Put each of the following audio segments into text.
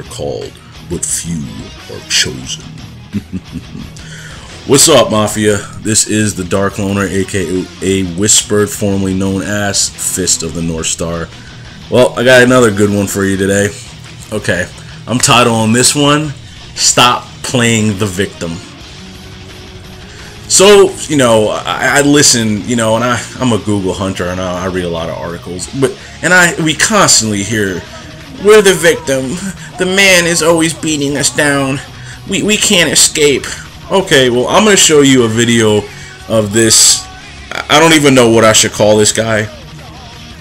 are called, but few are chosen. What's up, Mafia? This is the Dark Loner, aka Whispered, formerly known as Fist of the North Star. Well, I got another good one for you today. Okay, I'm titling this one, Stop Playing the Victim. So, you know, I listen, you know, and I'm a Google hunter, and I read a lot of articles, we constantly hear, we're the victim, the man is always beating us down, we can't escape. Okay, well, I'm going to show you a video of this. I don't even know what I should call this guy.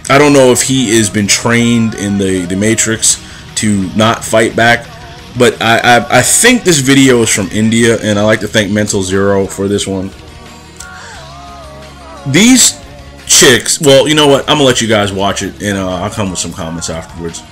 I don't know if he has been trained in the Matrix to not fight back. But I think this video is from India, and I like to thank Mental Zero for this one. These chicks, well, you know what? I'm going to let you guys watch it, and I'll come with some comments afterwards.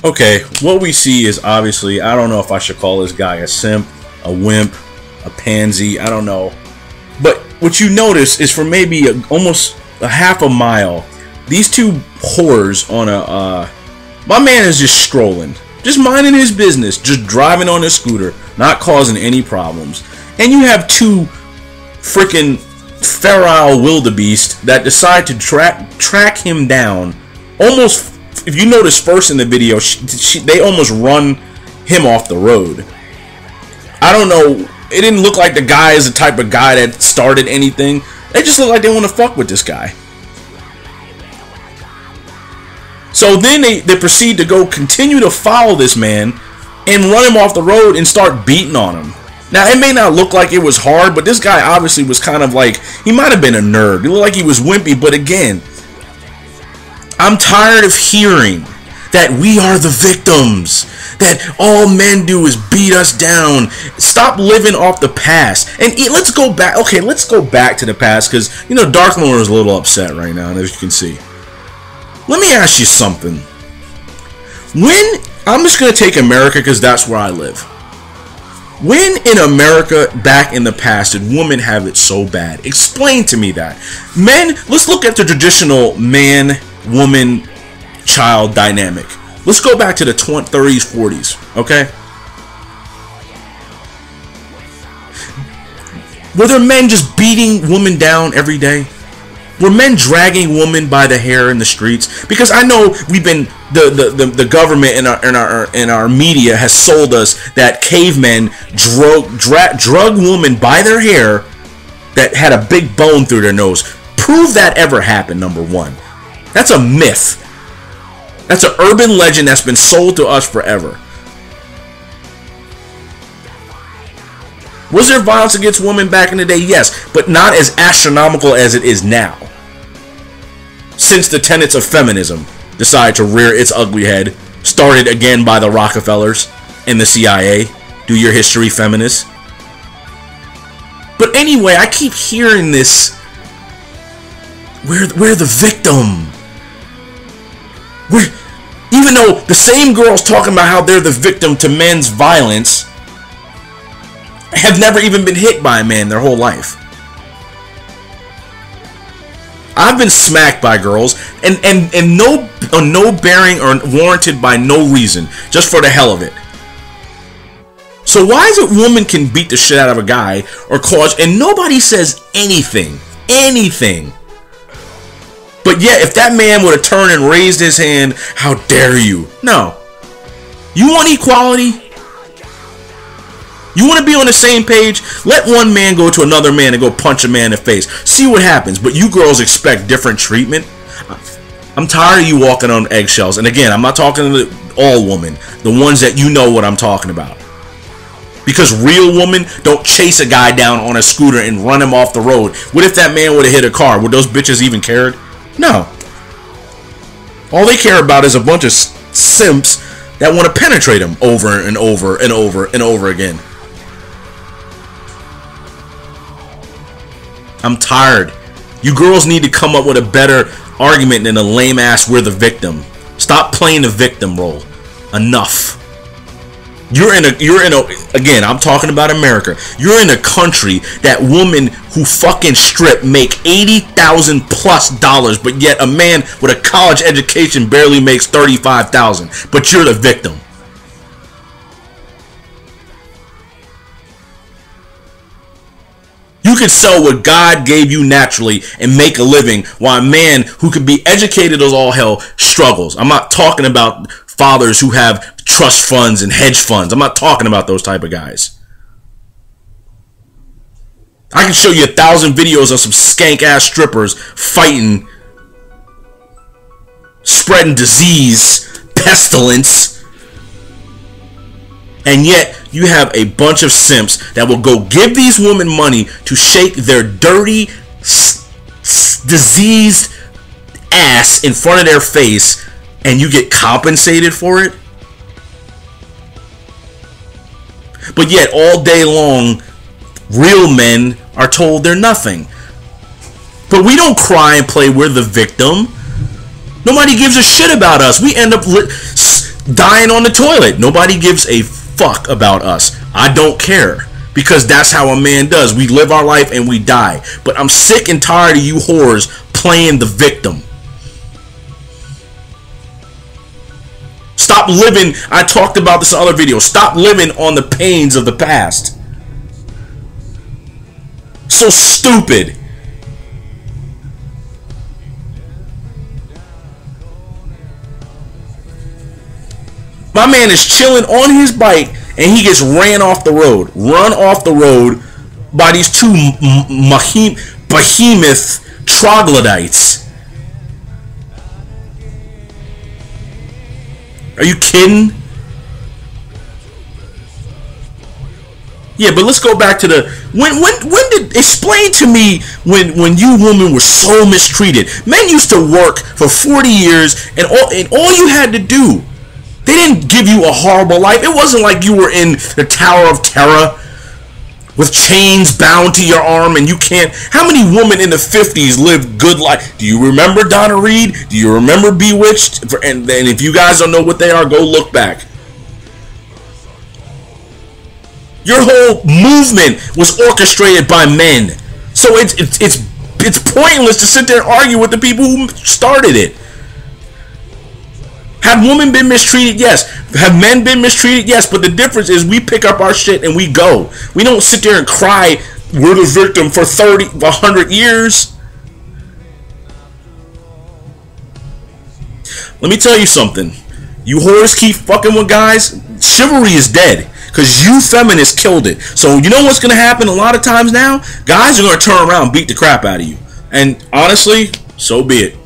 Okay, what we see is obviously, I don't know if I should call this guy a simp, a wimp, a pansy, I don't know. But what you notice is for maybe almost a half a mile, these two whores on a, my man is just strolling, just minding his business, just driving on a scooter, not causing any problems. And you have two freaking feral wildebeest that decide to track him down almost. If you notice first in the video, they almost run him off the road. I don't know. It didn't look like the guy is the type of guy that started anything. They just look like they want to fuck with this guy. So then they proceed to go continue to follow this man and run him off the road and start beating on him. Now, it may not look like it was hard, but this guy obviously was kind of like, he might have been a nerd. He looked like he was wimpy, but again, I'm tired of hearing that we are the victims, that all men do is beat us down. Stop living off the past. And let's go back. Okay, let's go back to the past because, you know, Dark Loner is a little upset right now, as you can see. Let me ask you something. I'm just going to take America because that's where I live. When in America back in the past did women have it so bad? Explain to me that. Men, let's look at the traditional man, woman, child dynamic. Let's go back to the 30s, 40s, okay? Were there men just beating women down every day? Were men dragging women by the hair in the streets? Because I know we've been the government and our media has sold us that cavemen drug women by their hair that had a big bone through their nose. Prove that ever happened, number one. That's a myth. That's an urban legend that's been sold to us forever. Was there violence against women back in the day? Yes, but not as astronomical as it is now. Since the tenets of feminism decided to rear its ugly head, started again by the Rockefellers. in the CIA. Do your history, feminists. But anyway, I keep hearing this. We're the victim. Even though the same girls talking about how they're the victim to men's violence have never even been hit by a man their whole life. I've been smacked by girls and no bearing or warranted by no reason, just for the hell of it. So why is it women can beat the shit out of a guy or cause, and nobody says anything? But yet, if that man would have turned and raised his hand, how dare you? No. You want equality? You want to be on the same page? Let one man go to another man and go punch a man in the face. See what happens. But you girls expect different treatment? I'm tired of you walking on eggshells. And again, I'm not talking to all women. The ones that you know what I'm talking about. Because real women don't chase a guy down on a scooter and run him off the road. What if that man would have hit a car? Would those bitches even cared? No. All they care about is a bunch of simps that want to penetrate him over and over and over and over again. I'm tired. You girls need to come up with a better argument than a lame ass "we're the victim." Stop playing the victim role. Enough. Again, I'm talking about America. You're in a country that women who fucking strip make $80,000+, but yet a man with a college education barely makes $35,000. But you're the victim. You can sell what God gave you naturally and make a living, while a man who could be educated as all hell struggles. I'm not talking about fathers who have trust funds and hedge funds. I'm not talking about those type of guys. I can show you 1,000 videos of some skank ass strippers fighting, spreading disease, pestilence, and yet you have a bunch of simps that will go give these women money to shake their dirty, diseased ass in front of their face, and you get compensated for it. But yet all day long, real men are told they're nothing. But we don't cry and play we're the victim. Nobody gives a shit about us. We end up dying on the toilet. Nobody gives a fuck about us. I don't care. Because that's how a man does. We live our life and we die. But I'm sick and tired of you whores playing the victim. Stop living. I talked about this in other videos. Stop living on the pains of the past. So stupid. My man is chilling on his bike and he gets ran off the road. Run off the road by these two behemoth troglodytes. Are you kidding? Yeah, but let's go back to the when did explain to me when you women were so mistreated. Men used to work for 40 years and all you had to do, they didn't give you a horrible life. It wasn't like you were in the Tower of Terror with chains bound to your arm and you can't. How many women in the 50s lived good life? Do you remember Donna Reed? Do you remember Bewitched? And if you guys don't know what they are, go look back. Your whole movement was orchestrated by men. So it's pointless to sit there and argue with the people who started it. Have women been mistreated? Yes. Have men been mistreated? Yes. But the difference is we pick up our shit and we go. We don't sit there and cry, we're the victim for 100 years. Let me tell you something. You whores keep fucking with guys, chivalry is dead. Because you feminists killed it. So you know what's going to happen a lot of times now? Guys are going to turn around and beat the crap out of you. And honestly, so be it.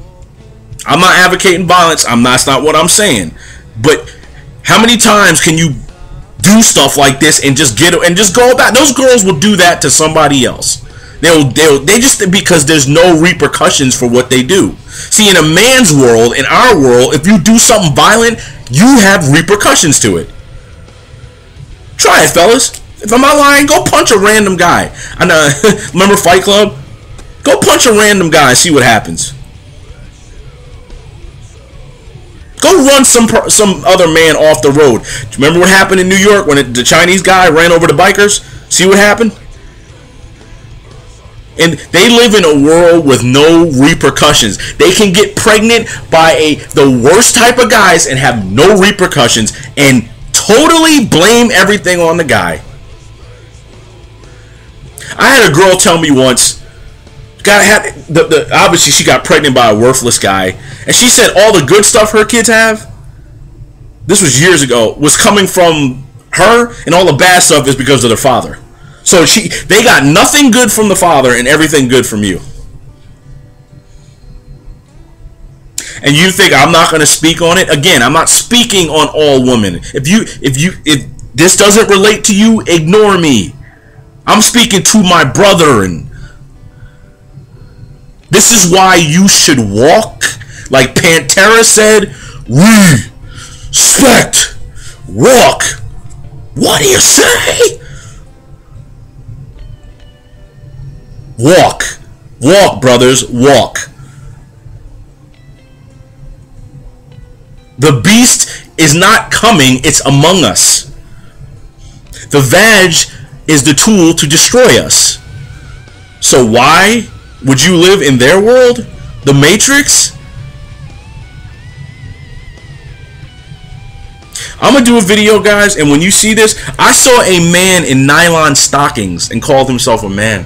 I'm not advocating violence. That's not what I'm saying. But how many times can you do stuff like this and just go about? Those girls will do that to somebody else. They just, because there's no repercussions for what they do. See, in a man's world, in our world, if you do something violent, you have repercussions to it. Try it, fellas. If I'm not lying, go punch a random guy. I know. Remember Fight Club? Go punch a random guy and see what happens. Go run some other man off the road. Do you remember what happened in New York when the Chinese guy ran over the bikers? See what happened? And they live in a world with no repercussions. They can get pregnant by the worst type of guys and have no repercussions and totally blame everything on the guy. I had a girl tell me once, obviously she got pregnant by a worthless guy, and she said all the good stuff her kids have, this was years ago, was coming from her, and all the bad stuff is because of their father. So they got nothing good from the father and everything good from you. And you think I'm not going to speak on it? Again, I'm not speaking on all women. If this doesn't relate to you, ignore me. I'm speaking to my brother, and this is why you should walk, like Pantera said, respect, walk. What do you say? Walk. Walk, brothers, walk. The beast is not coming, it's among us. The vag is the tool to destroy us. So why would you live in their world? The Matrix? I'm going to do a video, guys, and when you see this, I saw a man in nylon stockings and called himself a man.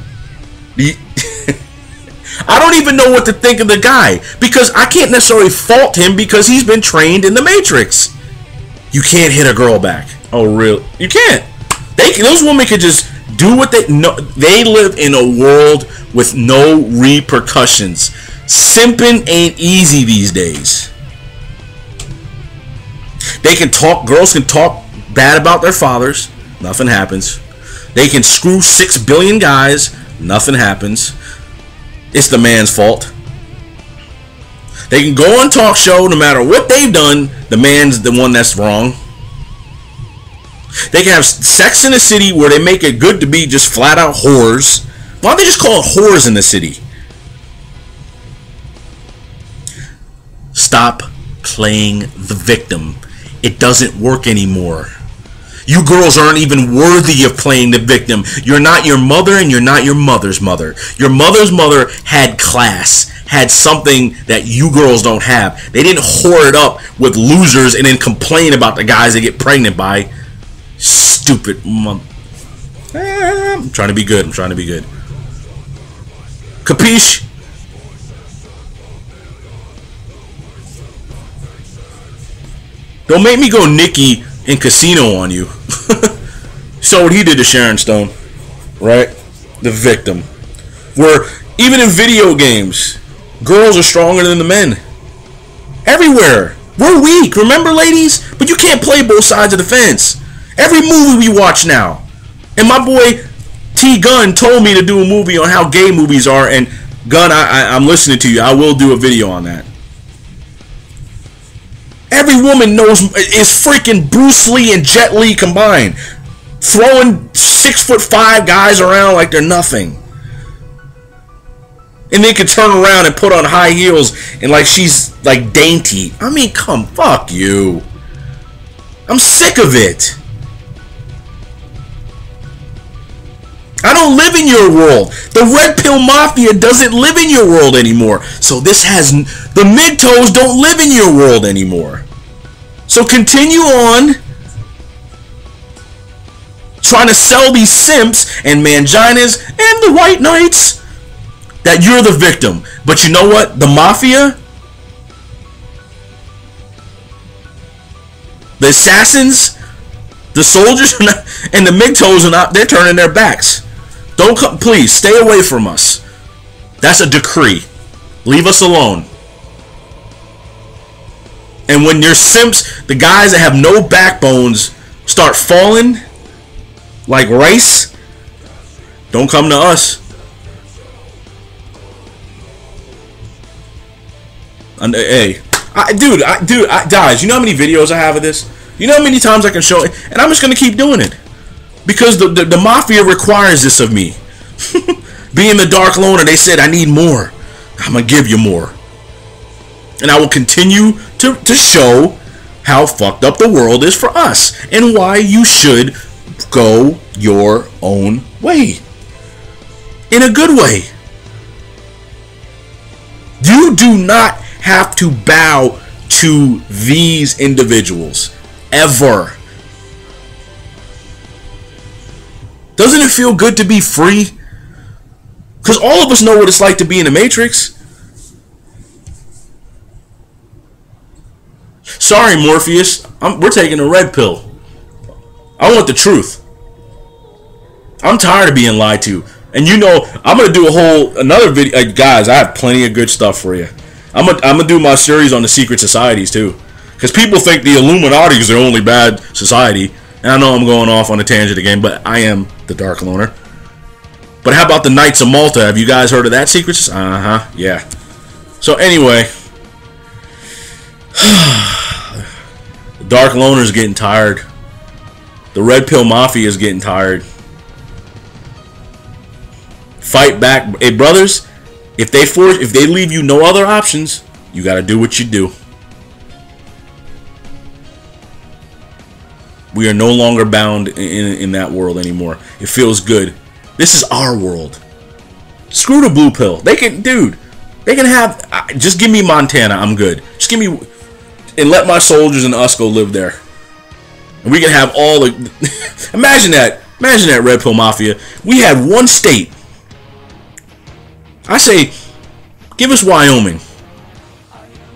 I don't even know what to think of the guy, because I can't necessarily fault him because he's been trained in the Matrix. You can't hit a girl back. Oh, really? You can't. Those women could just do what they know. They live in a world with no repercussions. Simping ain't easy these days. They can talk, girls can talk bad about their fathers, nothing happens. They can screw 6 billion guys, nothing happens. It's the man's fault. They can go on talk show, no matter what they've done, the man's the one that's wrong. They can have Sex in the City where they make it good to be just flat out whores. Why don't they just call it whores in the city? Stop playing the victim. It doesn't work anymore. You girls aren't even worthy of playing the victim. You're not your mother, and you're not your mother's mother. Your mother's mother had class, had something that you girls don't have. They didn't whore it up with losers and then complain about the guys they get pregnant by. Stupid mom. I'm trying to be good. I'm trying to be good. Capiche? Don't make me go Nikki in Casino on you. So what he did to Sharon Stone, right? The victim. Where even in video games, girls are stronger than the men. Everywhere. We're weak, remember, ladies? But you can't play both sides of the fence. Every movie we watch now. And my boy T Gunn told me to do a movie on how gay movies are, and Gunn, I'm listening to you. I will do a video on that. Every woman knows is freaking Bruce Lee and Jet Li combined, throwing 6'5" guys around like they're nothing, and they can turn around and put on high heels and like she's like dainty. I mean, fuck you. I'm sick of it. I don't live in your world. The Red Pill Mafia doesn't live in your world anymore. So the MGTOWs don't live in your world anymore. So continue on trying to sell these simps and manginas and the white knights that you're the victim. But you know what? The mafia, the assassins, the soldiers, and the MGTOWs are not. They're turning their backs. Don't come, please stay away from us. That's a decree. Leave us alone. And when your simps, the guys that have no backbones, start falling like rice, don't come to us. Hey, guys, you know how many videos I have of this? You know how many times I can show it? And I'm just going to keep doing it. Because the mafia requires this of me. Being the Dark Loner, they said I need more. I'm going to give you more. And I will continue to show how fucked up the world is for us. And why you should go your own way. In a good way. You do not have to bow to these individuals. Ever. Doesn't it feel good to be free? Because all of us know what it's like to be in the Matrix. Sorry, Morpheus. We're taking a red pill. I want the truth. I'm tired of being lied to. And you know, I'm going to do another video. Guys, I have plenty of good stuff for you. I'm gonna do my series on the secret societies too. Because people think the Illuminati is the only bad society. And I know I'm going off on a tangent again, but I am the Dark Loner. But how about the Knights of Malta? Have you guys heard of that secret society? Yeah. So anyway. The Dark Loner is getting tired. The Red Pill Mafia is getting tired. Fight back. Hey, brothers, if they leave you no other options, you got to do what you do. We are no longer bound in that world anymore. It feels good. This is our world. Screw the blue pill. They can have. Just give me Montana. I'm good. Just give me, and let my soldiers and us go live there. And we can have all the. Imagine that. Imagine that, Red Pill Mafia. We had one state. I say, give us Wyoming.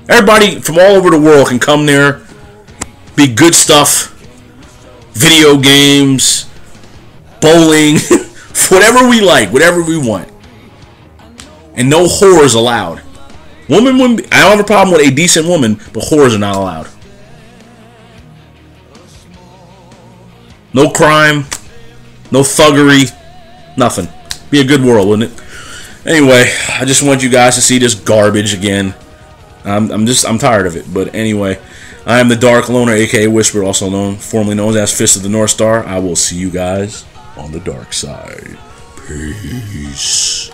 Everybody from all over the world can come there. Be good stuff. Video games, bowling, whatever we like, whatever we want. And no whores allowed. I don't have a problem with a decent woman, but whores are not allowed. No crime, no thuggery, nothing. Be a good world, wouldn't it? Anyway, I just want you guys to see this garbage again. I'm tired of it. But anyway, I am the Dark Loner, aka Whisper, also formerly known as Fist of the North Star. I will see you guys on the dark side. Peace.